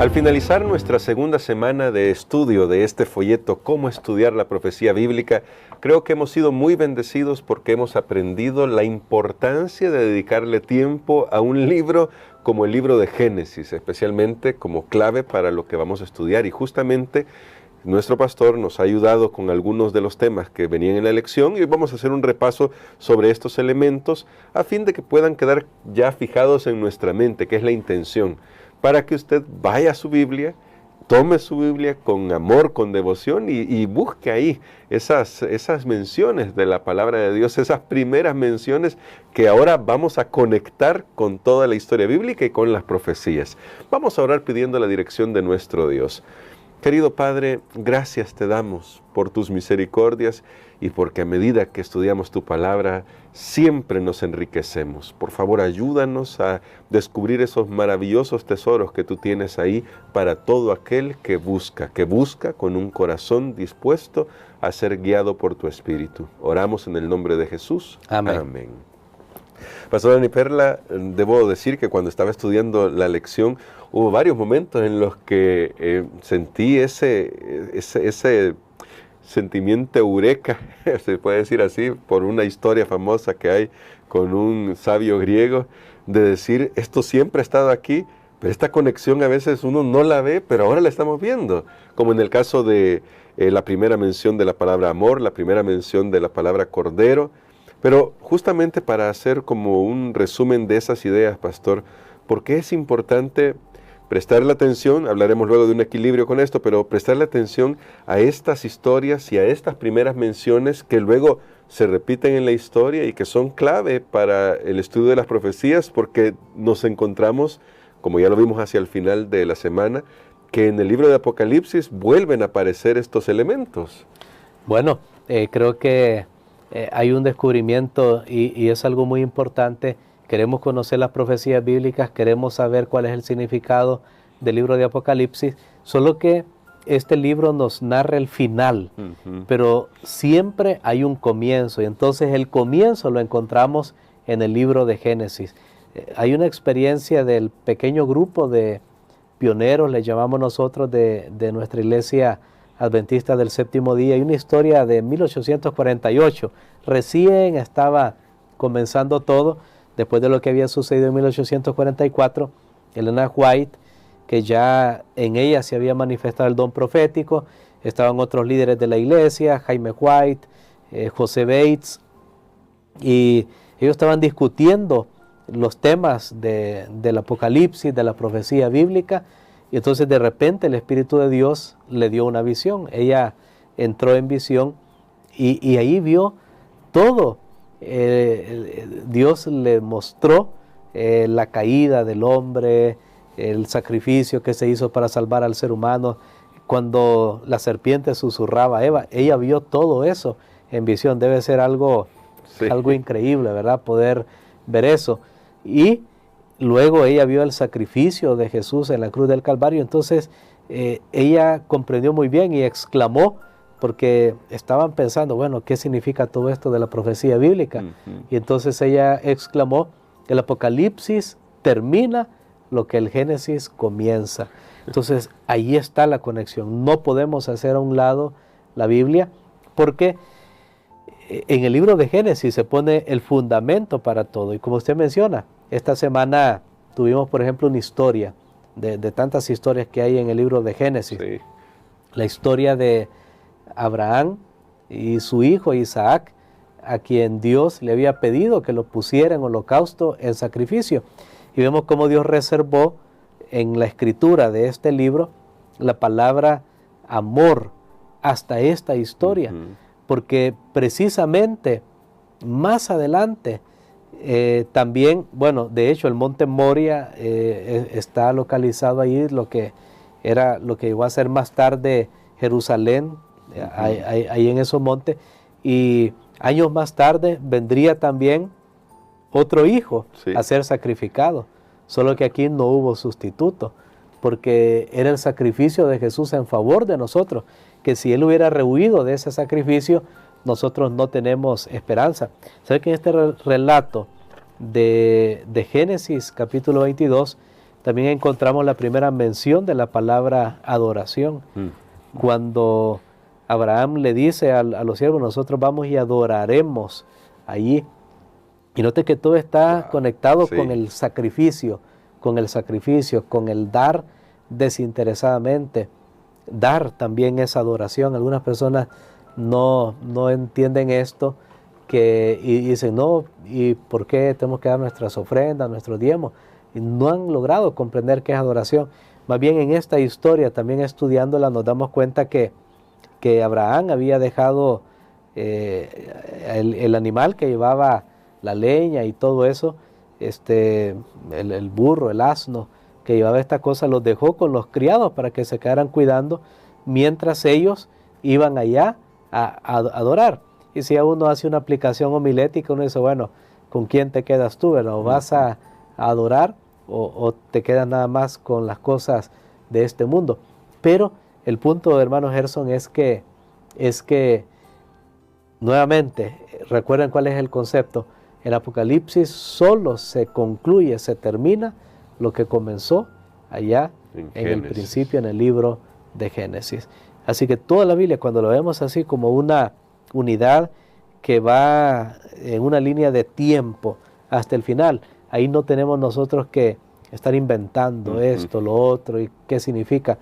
Al finalizar nuestra segunda semana de estudio de este folleto Cómo estudiar la profecía bíblica, creo que hemos sido muy bendecidos porque hemos aprendido la importancia de dedicarle tiempo a un libro como el libro de Génesis, especialmente como clave para lo que vamos a estudiar. Y justamente nuestro pastor nos ha ayudado con algunos de los temas que venían en la lección y hoy vamos a hacer un repaso sobre estos elementos a fin de que puedan quedar ya fijados en nuestra mente, que es la intención, para que usted vaya a su Biblia, tome su Biblia con amor, con devoción y busque ahí esas menciones de la palabra de Dios, esas primeras menciones que ahora vamos a conectar con toda la historia bíblica y con las profecías. Vamos a orar pidiendo la dirección de nuestro Dios. Querido Padre, gracias te damos por tus misericordias y porque a medida que estudiamos tu palabra, siempre nos enriquecemos. Por favor, ayúdanos a descubrir esos maravillosos tesoros que tú tienes ahí para todo aquel que busca con un corazón dispuesto a ser guiado por tu Espíritu. Oramos en el nombre de Jesús. Amén. Amén. Pastor Dani Perla, debo decir que cuando estaba estudiando la lección, hubo varios momentos en los que sentí ese sentimiento eureka, se puede decir así, por una historia famosa que hay con un sabio griego, de decir, esto siempre ha estado aquí, pero esta conexión a veces uno no la ve, pero ahora la estamos viendo, como en el caso de la primera mención de la palabra amor, la primera mención de la palabra cordero. Pero justamente para hacer como un resumen de esas ideas, pastor, ¿por qué es importante prestarle atención? Hablaremos luego de un equilibrio con esto, pero prestarle atención a estas historias y a estas primeras menciones que luego se repiten en la historia y que son clave para el estudio de las profecías, porque nos encontramos, como ya lo vimos hacia el final de la semana, que en el libro de Apocalipsis vuelven a aparecer estos elementos. Bueno, creo que hay un descubrimiento y es algo muy importante. Queremos conocer las profecías bíblicas, queremos saber cuál es el significado del libro de Apocalipsis, solo que este libro nos narra el final, pero siempre hay un comienzo, y entonces el comienzo lo encontramos en el libro de Génesis. Hay una experiencia del pequeño grupo de pioneros, le llamamos nosotros, de nuestra iglesia adventista del séptimo día. Hay una historia de 1848, recién estaba comenzando todo, después de lo que había sucedido en 1844, Elena White, que ya en ella se había manifestado el don profético, estaban otros líderes de la iglesia, Jaime White, José Bates, y ellos estaban discutiendo los temas del Apocalipsis, de la profecía bíblica, y entonces de repente el Espíritu de Dios le dio una visión. Ella entró en visión y ahí vio todo. Dios le mostró la caída del hombre, el sacrificio que se hizo para salvar al ser humano. Cuando la serpiente susurraba a Eva, ella vio todo eso en visión. Debe ser algo increíble, ¿verdad? Poder ver eso. Y luego ella vio el sacrificio de Jesús en la cruz del Calvario. Entonces ella comprendió muy bien y exclamó, porque estaban pensando, bueno, ¿qué significa todo esto de la profecía bíblica? Y entonces ella exclamó, el Apocalipsis termina lo que el Génesis comienza. Entonces ahí está la conexión. No podemos hacer a un lado la Biblia, porque en el libro de Génesis se pone el fundamento para todo. Y como usted menciona, esta semana tuvimos, por ejemplo, una historia de tantas historias que hay en el libro de Génesis. Sí. La historia de Abraham y su hijo Isaac, a quien Dios le había pedido que lo pusiera en holocausto, en sacrificio. Y vemos cómo Dios reservó en la escritura de este libro la palabra amor hasta esta historia, porque precisamente más adelante también, bueno, de hecho el monte Moria está localizado ahí, lo que iba a ser más tarde Jerusalén, ahí en esos montes, y años más tarde vendría también otro hijo a ser sacrificado, solo que aquí no hubo sustituto, porque era el sacrificio de Jesús en favor de nosotros, que si Él hubiera rehuido de ese sacrificio, nosotros no tenemos esperanza. ¿Sabe que en este relato de Génesis capítulo 22 también encontramos la primera mención de la palabra adoración. Cuando Abraham le dice a los siervos, nosotros vamos y adoraremos allí. Y note que todo está conectado con el sacrificio, con el dar desinteresadamente. Dar también es adoración. Algunas personas no entienden esto y dicen, no, ¿y por qué tenemos que dar nuestras ofrendas, nuestros diezmos? Y no han logrado comprender qué es adoración. Más bien en esta historia, también estudiándola, nos damos cuenta que Abraham había dejado el animal que llevaba la leña y todo eso, el burro, el asno que llevaba esta cosa, los dejó con los criados para que se quedaran cuidando mientras ellos iban allá a adorar. Y si a uno hace una aplicación homilética, uno dice, bueno, ¿con quién te quedas tú? ¿O vas a adorar o te quedas nada más con las cosas de este mundo? Pero el punto, hermano Gerson, es que nuevamente, recuerden cuál es el concepto. En Apocalipsis solo se concluye, se termina lo que comenzó allá en el principio, en el libro de Génesis. Así que toda la Biblia, cuando lo vemos así como una unidad que va en una línea de tiempo hasta el final, ahí no tenemos nosotros que estar inventando esto, lo otro, y qué significa.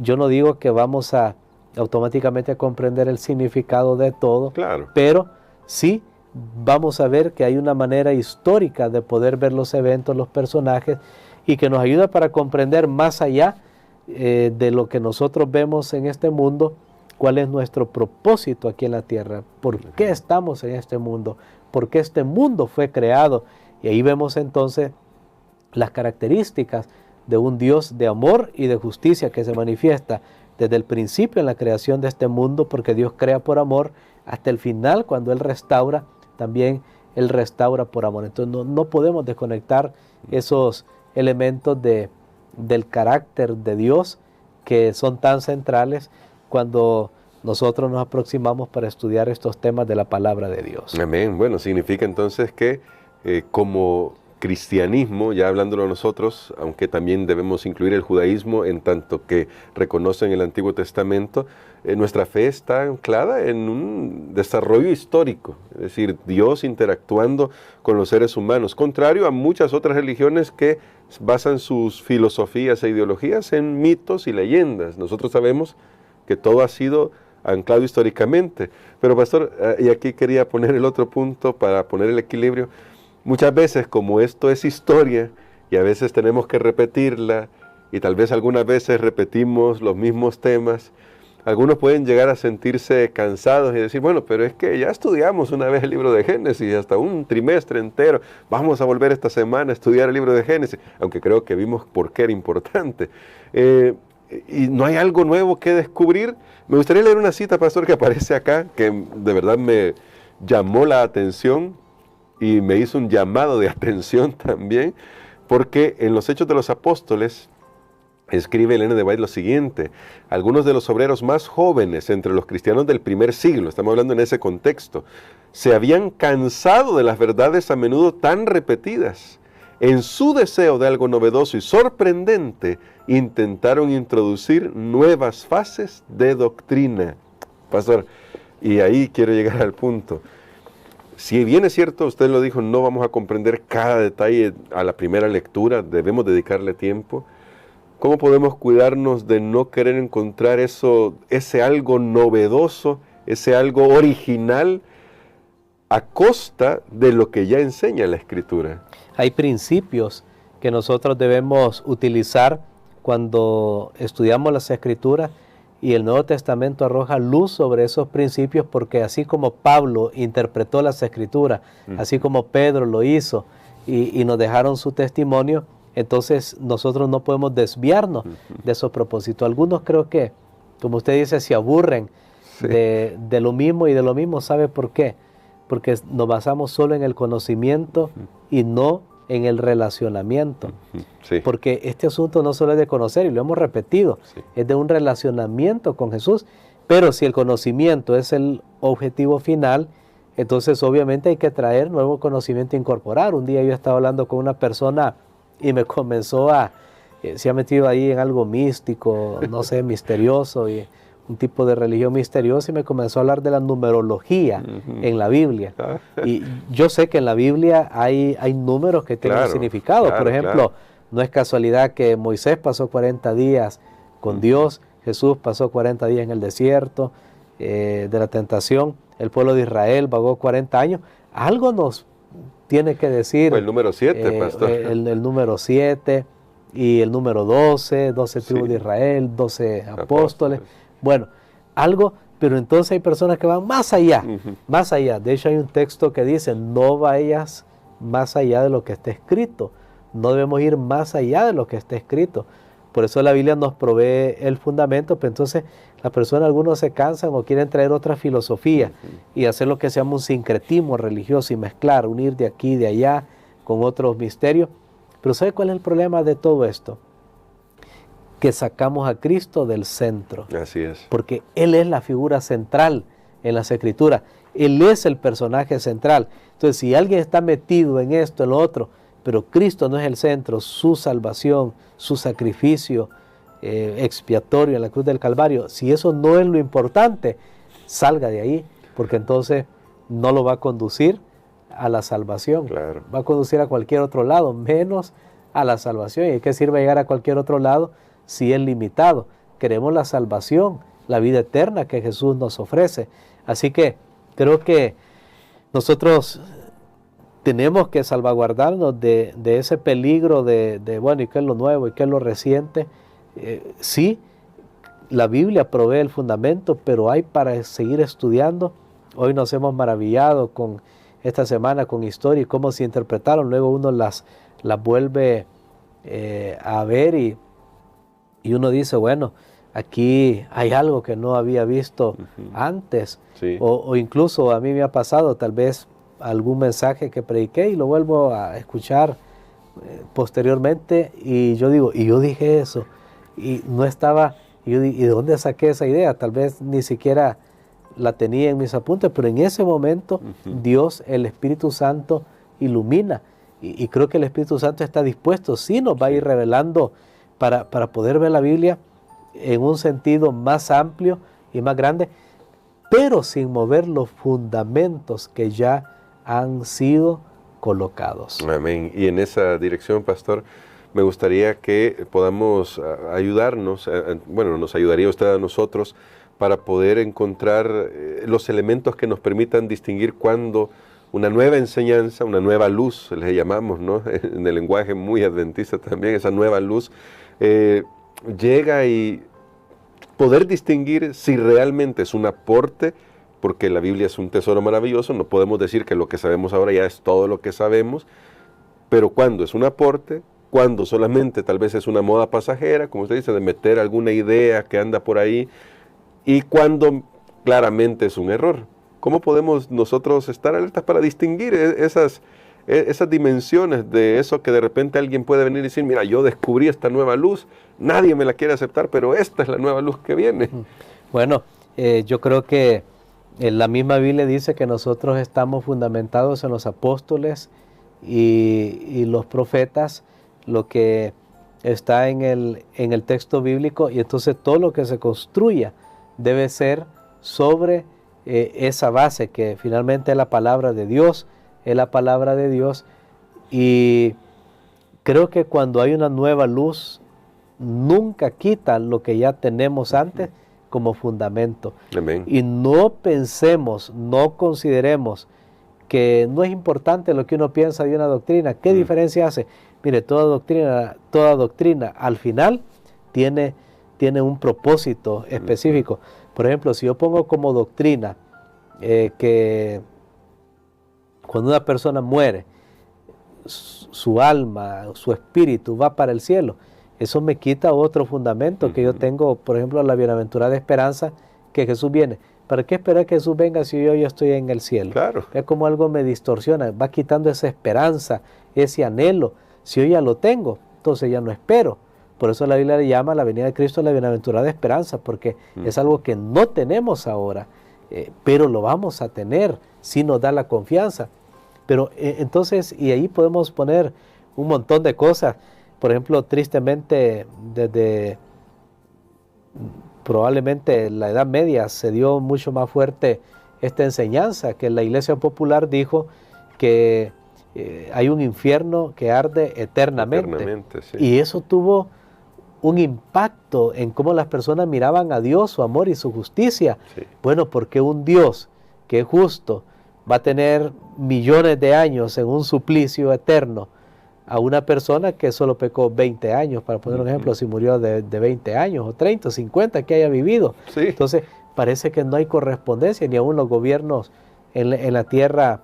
Yo no digo que vamos a automáticamente a comprender el significado de todo, claro, pero sí vamos a ver que hay una manera histórica de poder ver los eventos, los personajes, y que nos ayuda para comprender más allá de lo que nosotros vemos en este mundo, cuál es nuestro propósito aquí en la tierra, por qué estamos en este mundo, por qué este mundo fue creado. Y ahí vemos entonces las características de un Dios de amor y de justicia que se manifiesta desde el principio en la creación de este mundo, porque Dios crea por amor, hasta el final cuando Él restaura, también Él restaura por amor. Entonces no podemos desconectar esos elementos del carácter de Dios que son tan centrales cuando nosotros nos aproximamos para estudiar estos temas de la palabra de Dios. Amén. Bueno, significa entonces que como cristianismo, ya hablándolo nosotros, aunque también debemos incluir el judaísmo en tanto que reconocen el Antiguo Testamento, nuestra fe está anclada en un desarrollo histórico, es decir, Dios interactuando con los seres humanos, contrario a muchas otras religiones que basan sus filosofías e ideologías en mitos y leyendas. Nosotros sabemos que todo ha sido anclado históricamente. Pero pastor, y aquí quería poner el otro punto para poner el equilibrio. Muchas veces, como esto es historia y a veces tenemos que repetirla y tal vez algunas veces repetimos los mismos temas, algunos pueden llegar a sentirse cansados y decir, bueno, pero es que ya estudiamos una vez el libro de Génesis, hasta un trimestre entero, vamos a volver esta semana a estudiar el libro de Génesis, aunque creo que vimos por qué era importante. Y no hay algo nuevo que descubrir. Me gustaría leer una cita, pastor, que aparece acá, que de verdad me llamó la atención y me hizo un llamado de atención también, porque en los Hechos de los Apóstoles escribe Elena de White lo siguiente: algunos de los obreros más jóvenes entre los cristianos del primer siglo, estamos hablando en ese contexto, se habían cansado de las verdades a menudo tan repetidas. En su deseo de algo novedoso y sorprendente, intentaron introducir nuevas fases de doctrina. Pastor, y ahí quiero llegar al punto. Si bien es cierto, usted lo dijo, no vamos a comprender cada detalle a la primera lectura, debemos dedicarle tiempo. ¿Cómo podemos cuidarnos de no querer encontrar ese algo novedoso, ese algo original, a costa de lo que ya enseña la Escritura? Hay principios que nosotros debemos utilizar cuando estudiamos las Escrituras, y el Nuevo Testamento arroja luz sobre esos principios, porque así como Pablo interpretó las Escrituras, así como Pedro lo hizo y nos dejaron su testimonio, entonces nosotros no podemos desviarnos de esos propósitos. Algunos creo que, como usted dice, se aburren de lo mismo y de lo mismo. ¿Sabe por qué? Porque nos basamos solo en el conocimiento y no en el relacionamiento. Porque este asunto no solo es de conocer, y lo hemos repetido, es de un relacionamiento con Jesús. Pero si el conocimiento es el objetivo final, entonces obviamente hay que traer nuevo conocimiento e incorporar. Un día yo estaba hablando con una persona y me comenzó a se ha metido ahí en algo místico, no sé, misterioso, y un tipo de religión misteriosa, y me comenzó a hablar de la numerología en la Biblia. Y yo sé que en la Biblia hay números que tienen un significado. Por ejemplo, no es casualidad que Moisés pasó 40 días con Dios, Jesús pasó 40 días en el desierto de la tentación, el pueblo de Israel vagó 40 años. Algo nos tiene que decir. Pues el número 7, pastor. El número 7 y el número 12 tribus de Israel, 12 apóstoles. Bueno, algo, pero entonces hay personas que van más allá, más allá. De hecho hay un texto que dice, no vayas más allá de lo que está escrito. No debemos ir más allá de lo que está escrito. Por eso la Biblia nos provee el fundamento, pero entonces las personas, algunos se cansan o quieren traer otra filosofía y hacer lo que se llama un sincretismo religioso y mezclar, unir de aquí y de allá con otros misterios. Pero ¿sabe cuál es el problema de todo esto? Que sacamos a Cristo del centro. Así es. Porque Él es la figura central en las Escrituras. Él es el personaje central. Entonces, si alguien está metido en esto, en lo otro, pero Cristo no es el centro, su salvación, su sacrificio expiatorio en la cruz del Calvario, si eso no es lo importante, salga de ahí, porque entonces no lo va a conducir a la salvación. Claro. Va a conducir a cualquier otro lado, menos a la salvación. ¿Y qué sirve llegar a cualquier otro lado si es limitado? Queremos la salvación, la vida eterna que Jesús nos ofrece. Así que creo que nosotros tenemos que salvaguardarnos de ese peligro de bueno, ¿y qué es lo nuevo? ¿Y qué es lo reciente? Sí, la Biblia provee el fundamento, pero hay para seguir estudiando. Hoy nos hemos maravillado con esta semana con historia y cómo se interpretaron. Luego uno las vuelve a ver y uno dice, bueno, aquí hay algo que no había visto antes. Sí. O incluso a mí me ha pasado tal vez algún mensaje que prediqué y lo vuelvo a escuchar posteriormente y yo digo, y yo dije eso y no estaba, y ¿de dónde saqué esa idea? Tal vez ni siquiera la tenía en mis apuntes, pero en ese momento Dios, el Espíritu Santo, ilumina y creo que el Espíritu Santo está dispuesto, sí nos va a ir revelando para poder ver la Biblia en un sentido más amplio y más grande, pero sin mover los fundamentos que ya han sido colocados. Amén. Y en esa dirección, pastor, me gustaría que podamos ayudarnos, bueno, nos ayudaría usted a nosotros para poder encontrar los elementos que nos permitan distinguir cuando una nueva enseñanza, una nueva luz, le llamamos, ¿no? En el lenguaje muy adventista también, esa nueva luz llega y poder distinguir si realmente es un aporte, porque la Biblia es un tesoro maravilloso, no podemos decir que lo que sabemos ahora ya es todo lo que sabemos, pero cuando es un aporte, cuando solamente tal vez es una moda pasajera, como usted dice, de meter alguna idea que anda por ahí, y cuando claramente es un error. ¿Cómo podemos nosotros estar alertas para distinguir esas dimensiones de eso que de repente alguien puede venir y decir, mira, yo descubrí esta nueva luz, nadie me la quiere aceptar, pero esta es la nueva luz que viene? Bueno, yo creo que la misma Biblia dice que nosotros estamos fundamentados en los apóstoles y los profetas, lo que está en el texto bíblico, y entonces todo lo que se construya debe ser sobre esa base que finalmente es la palabra de Dios, y creo que cuando hay una nueva luz, nunca quita lo que ya tenemos antes como fundamento. Amén. Y no pensemos, no consideremos que no es importante lo que uno piensa de una doctrina. ¿Qué diferencia hace? Mire, toda doctrina al final tiene un propósito específico. Por ejemplo, si yo pongo como doctrina que cuando una persona muere, su alma, su espíritu va para el cielo, eso me quita otro fundamento que yo tengo, por ejemplo, la bienaventurada esperanza que Jesús viene. ¿Para qué esperar que Jesús venga si yo ya estoy en el cielo? Claro. Es como algo me distorsiona, va quitando esa esperanza, ese anhelo. Si yo ya lo tengo, entonces ya no espero. Por eso la Biblia le llama a la venida de Cristo la bienaventurada esperanza, porque es algo que no tenemos ahora, pero lo vamos a tener si nos da la confianza. Pero entonces, y ahí podemos poner un montón de cosas. por ejemplo, tristemente, desde probablemente la Edad Media se dio mucho más fuerte esta enseñanza, que la Iglesia Popular dijo que hay un infierno que arde eternamente. Sí. Y eso tuvo un impacto en cómo las personas miraban a Dios, su amor y su justicia. Sí. Bueno, porque un Dios que es justo va a tener millones de años en un suplicio eterno a una persona que solo pecó 20 años, para poner un ejemplo, si murió de 20 años o 30 o 50 que haya vivido. Sí. Entonces, parece que no hay correspondencia, ni aún los gobiernos en la tierra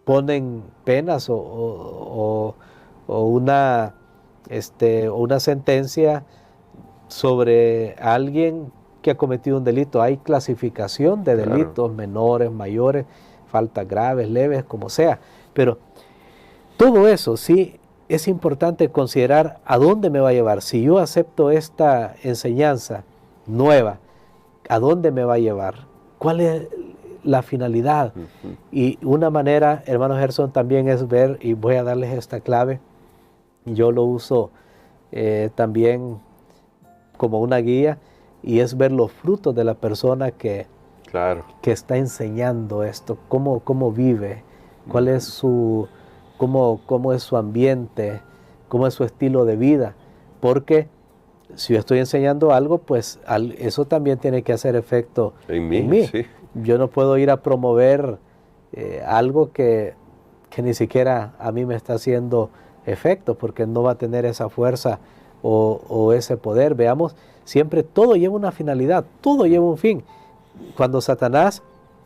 ponen penas o una sentencia sobre alguien que ha cometido un delito. Hay clasificación de delitos, claro, menores, mayores, faltas graves, leves, como sea. Pero todo eso sí es importante considerar a dónde me va a llevar. Si yo acepto esta enseñanza nueva, ¿a dónde me va a llevar? ¿Cuál es la finalidad? Y una manera, hermano Gerson, también es ver, y voy a darles esta clave, yo lo uso también como una guía, y es ver los frutos de la persona que está enseñando esto, cómo vive, cuál es cómo es su ambiente, cómo es su estilo de vida, porque si yo estoy enseñando algo, pues eso también tiene que hacer efecto en mí. Sí. Yo no puedo ir a promover algo que ni siquiera a mí me está haciendo efecto, porque no va a tener esa fuerza o ese poder. Veamos, siempre todo lleva una finalidad, todo lleva un fin. Cuando Satanás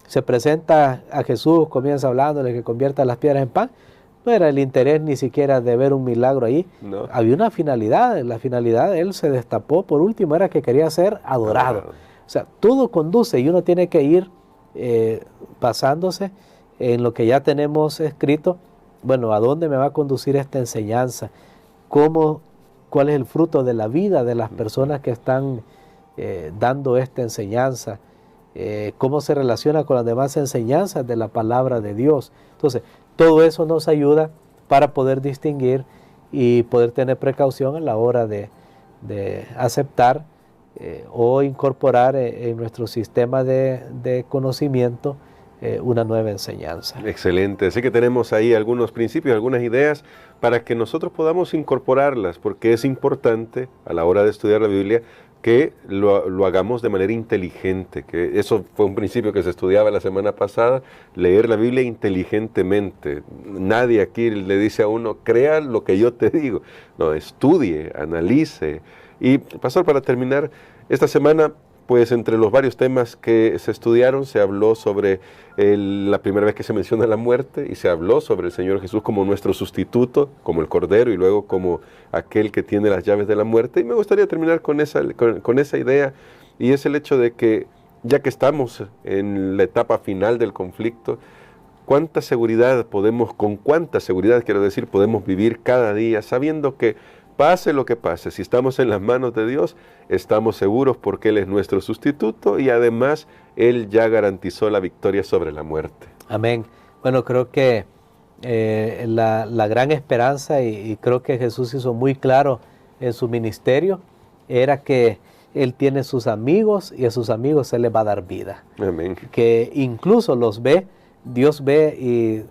se presenta a Jesús, comienza hablándole que convierta las piedras en pan, no era el interés ni siquiera de ver un milagro ahí. No. Había una finalidad. La finalidad de él se destapó, por último, era que quería ser adorado. O sea, todo conduce y uno tiene que ir basándose en lo que ya tenemos escrito. Bueno, ¿a dónde me va a conducir esta enseñanza? ¿Cuál es el fruto de la vida de las personas que están dando esta enseñanza? ¿Cómo se relaciona con las demás enseñanzas de la palabra de Dios? Entonces, todo eso nos ayuda para poder distinguir y poder tener precaución a la hora de aceptar o incorporar en nuestro sistema de conocimiento una nueva enseñanza. Excelente. Así que tenemos ahí algunos principios, algunas ideas para que nosotros podamos incorporarlas, porque es importante a la hora de estudiar la Biblia que lo hagamos de manera inteligente, que eso fue un principio que se estudiaba la semana pasada, leer la Biblia inteligentemente. Nadie aquí le dice a uno, crea lo que yo te digo. No, estudie, analice. Y, pastor, para terminar, esta semana, pues entre los varios temas que se estudiaron, se habló sobre la primera vez que se menciona la muerte, y se habló sobre el Señor Jesús como nuestro sustituto, como el Cordero, y luego como aquel que tiene las llaves de la muerte. Y me gustaría terminar con esa idea, y es el hecho de que, ya que estamos en la etapa final del conflicto, con cuánta seguridad podemos vivir cada día, sabiendo que pase lo que pase, si estamos en las manos de Dios, estamos seguros porque Él es nuestro sustituto y además Él ya garantizó la victoria sobre la muerte. Amén. Bueno, creo que la gran esperanza, y creo que Jesús hizo muy claro en su ministerio, era que Él tiene sus amigos y a sus amigos se les va a dar vida. Amén. Que incluso Dios ve, y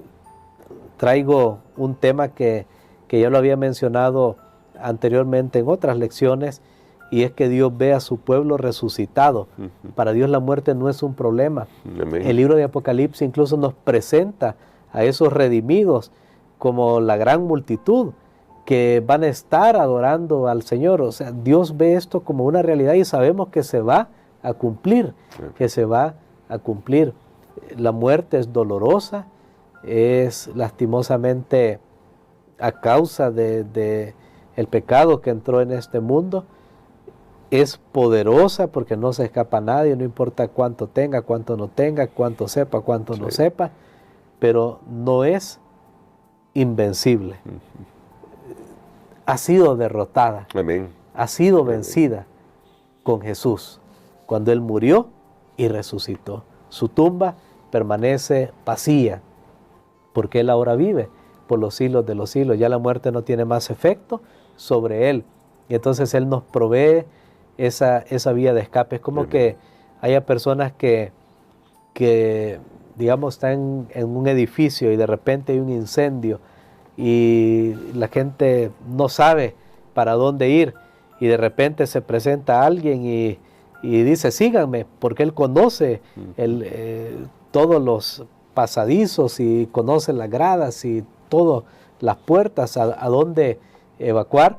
traigo un tema que ya lo había mencionado anteriormente en otras lecciones, y es que Dios ve a su pueblo resucitado. Para Dios la muerte no es un problema. Amén. El libro de Apocalipsis incluso nos presenta a esos redimidos como la gran multitud que van a estar adorando al Señor. O sea, Dios ve esto como una realidad y sabemos que se va a cumplir, La muerte es dolorosa, es lastimosamente a causa de el pecado que entró en este mundo. Es poderosa porque no se escapa a nadie, no importa cuánto tenga, cuánto no tenga, cuánto sepa, cuánto no sepa, pero no es invencible. Ha sido derrotada. Amén. Ha sido vencida con Jesús cuando Él murió y resucitó. Su tumba permanece vacía porque Él ahora vive por los siglos de los siglos. Ya la muerte no tiene más efecto sobre él. Y entonces Él nos provee esa vía de escape. Es como que haya personas que digamos, están en un edificio y de repente hay un incendio y la gente no sabe para dónde ir, y de repente se presenta alguien y dice, síganme, porque él conoce todos los pasadizos y conoce las gradas y todas las puertas a dónde evacuar.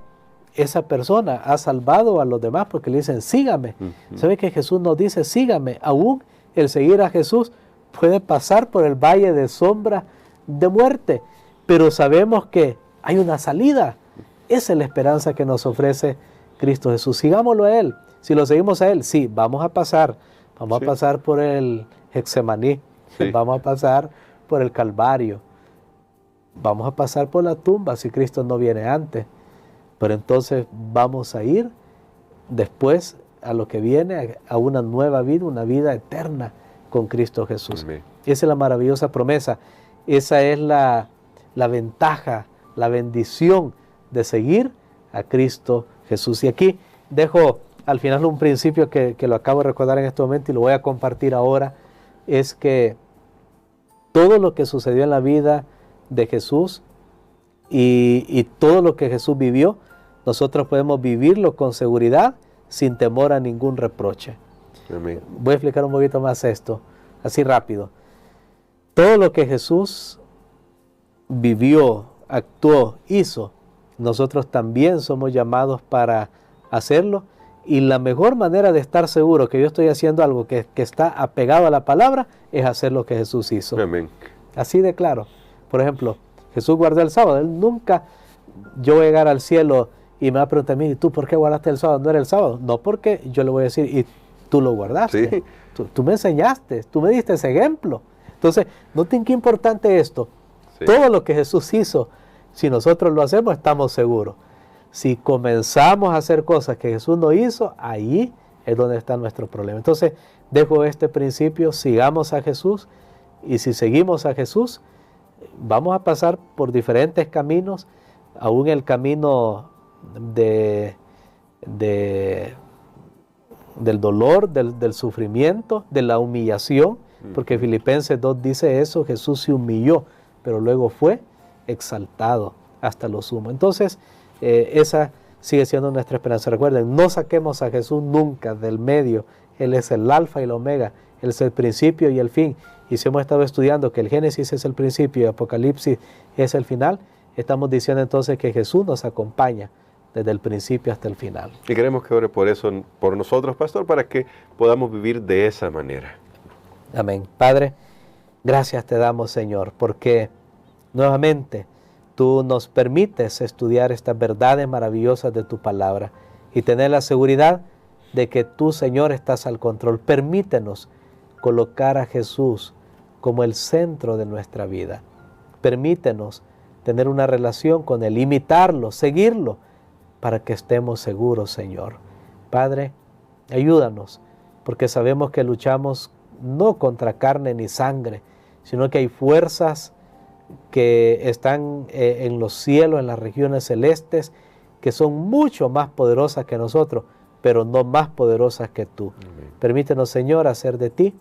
Esa persona ha salvado a los demás porque le dicen, sígame. ¿Sabe que Jesús nos dice, sígame? Aún el seguir a Jesús puede pasar por el valle de sombra de muerte, pero sabemos que hay una salida. Esa es la esperanza que nos ofrece Cristo Jesús. Sigámoslo a Él. Si lo seguimos a Él, sí, vamos a pasar por el Getsemaní, vamos a pasar por el Calvario, vamos a pasar por la tumba si Cristo no viene antes, pero entonces vamos a ir después a lo que viene, a una nueva vida, una vida eterna con Cristo Jesús. Amén. Esa es la maravillosa promesa, esa es la ventaja, la bendición de seguir a Cristo Jesús. Y aquí dejo al final un principio que lo acabo de recordar en este momento y lo voy a compartir ahora, es que todo lo que sucedió en la vida de Jesús y todo lo que Jesús vivió, nosotros podemos vivirlo con seguridad, sin temor a ningún reproche. Amén. Voy a explicar un poquito más esto, así rápido. Todo lo que Jesús vivió, actuó, hizo, nosotros también somos llamados para hacerlo, y la mejor manera de estar seguro que yo estoy haciendo algo que está apegado a la palabra es hacer lo que Jesús hizo. Amén. Así de claro. Por ejemplo, Jesús guardó el sábado. Él nunca, yo voy a llegar al cielo y me va a preguntar a mí, ¿y tú por qué guardaste el sábado? No era el sábado. No, porque yo le voy a decir, y tú lo guardaste. Sí. Tú me enseñaste, tú me diste ese ejemplo. Entonces, noten qué importante esto. Sí. Todo lo que Jesús hizo, si nosotros lo hacemos, estamos seguros. Si comenzamos a hacer cosas que Jesús no hizo, ahí es donde está nuestro problema. Entonces, dejo este principio, sigamos a Jesús, y si seguimos a Jesús, vamos a pasar por diferentes caminos, aún el camino del dolor, del sufrimiento, de la humillación, porque Filipenses 2 dice eso, Jesús se humilló, pero luego fue exaltado hasta lo sumo. Entonces, esa sigue siendo nuestra esperanza. Recuerden, no saquemos a Jesús nunca del medio. Él es el alfa y el omega, Él es el principio y el fin. Y si hemos estado estudiando que el Génesis es el principio y Apocalipsis es el final, estamos diciendo entonces que Jesús nos acompaña desde el principio hasta el final. Y queremos que ore por eso, por nosotros, pastor, para que podamos vivir de esa manera. Amén. Padre, gracias te damos, Señor, porque nuevamente tú nos permites estudiar estas verdades maravillosas de tu palabra y tener la seguridad de que tú, Señor, estás al control. Permítenos colocar a Jesús como el centro de nuestra vida. Permítenos tener una relación con Él, imitarlo, seguirlo, para que estemos seguros, Señor. Padre, ayúdanos, porque sabemos que luchamos no contra carne ni sangre, sino que hay fuerzas que están en los cielos, en las regiones celestes, que son mucho más poderosas que nosotros, pero no más poderosas que tú. Amén. Permítenos, Señor, hacer de ti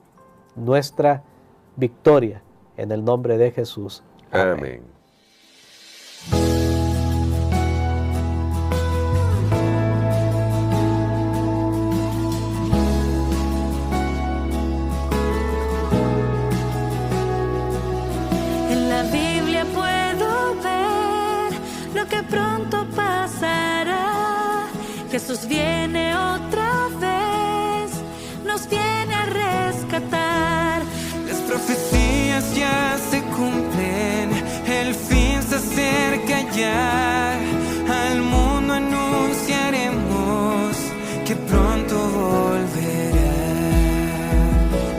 nuestra victoria, en el nombre de Jesús. Amén. Amén. Jesús viene otra vez, nos viene a rescatar. Las profecías ya se cumplen, el fin se acerca ya. Al mundo anunciaremos que pronto volverá.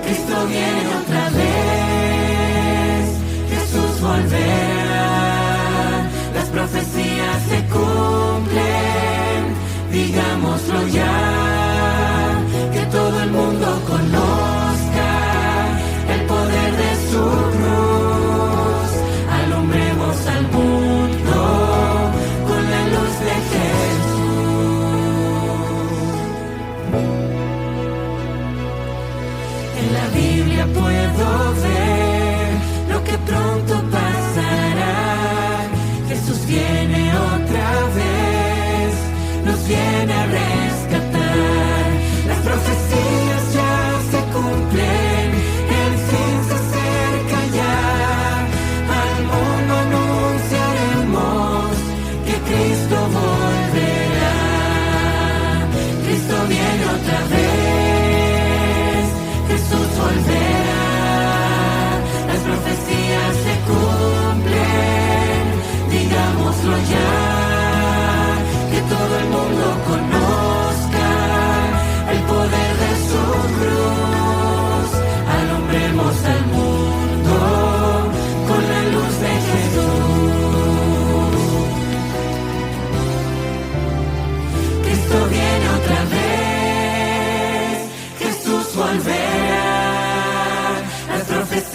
Cristo viene otra vez, Jesús volverá. Las profecías se cumplen. Digámoslo ya, que todo el mundo conozca el poder de su cruz. Alumbremos al mundo.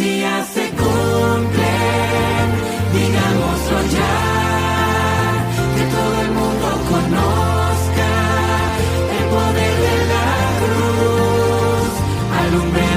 profecías se cumplen, digámoslo ya, que todo el mundo conozca el poder de la cruz, alumbre